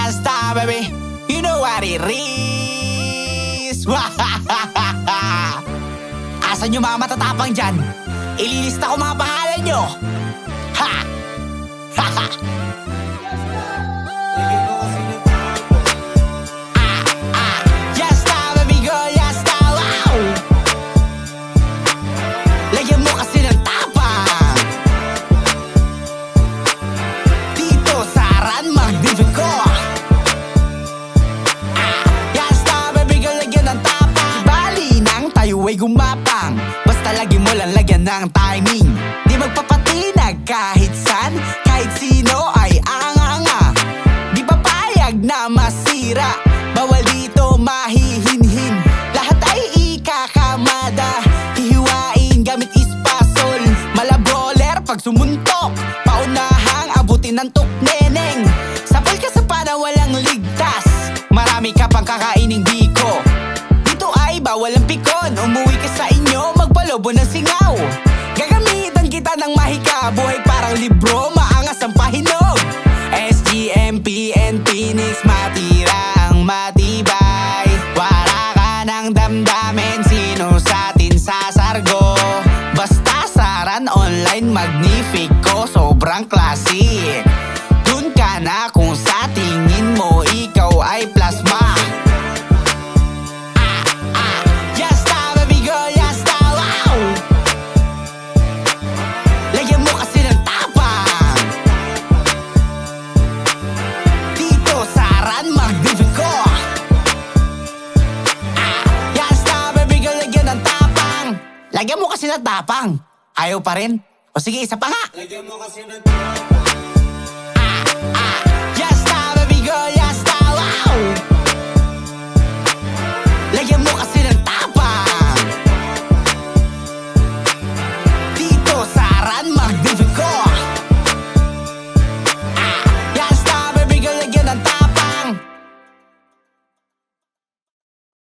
Yasta, baby. You know what it is. Asan yung mga matatapang dyan? Ililista ko mga pangalan nyo. Ha! Ha ha! Yasta, baby girl, yasta, wow! Lagyan mo kasi ng tapang dito sa Aran Magnifico. Yasta, baby girl, lagyan ng tapang. Bali nang tayo ay gumapang, basta lagi mo lang lagyan ng timing. Di magpapatinag kahit san, kahit sino ay anganga. Di papayag na masira, bawal dito mahihinhin. Lahat ay ikakamada, hihiwain gamit ispasol. Malabroler pag sumuntok, paunahang abutin ng tukneneng. Sapal ka sa pana walang ligtas, marami ka pang kakaining biko. Dito ay bawal ang pikon, umuwi ka sa inyo magpalobo ng singaw. Gagamitan kita ng mahika, buhay parang libro, maangas ang pahinog. SGMP and Phoenix, matira ang matibay. Wala ka ng damdamin, sino sa atin sasargo? Basta saran online Magnifico, sobrang classic. Dun ka na kung sa tingin mo ikaw ay plasma. Yasta, baby girl, yasta, wow! Lagyan mo kasi ng tapang dito sa Aran Magnifico. Yasta, baby girl, lagyan ng tapang. Lagyan mo kasi ng tapang. Ayaw pa rin? O sige, isa pa nga. Lagyan mo kasi ng tapang. Yasta, baby girl,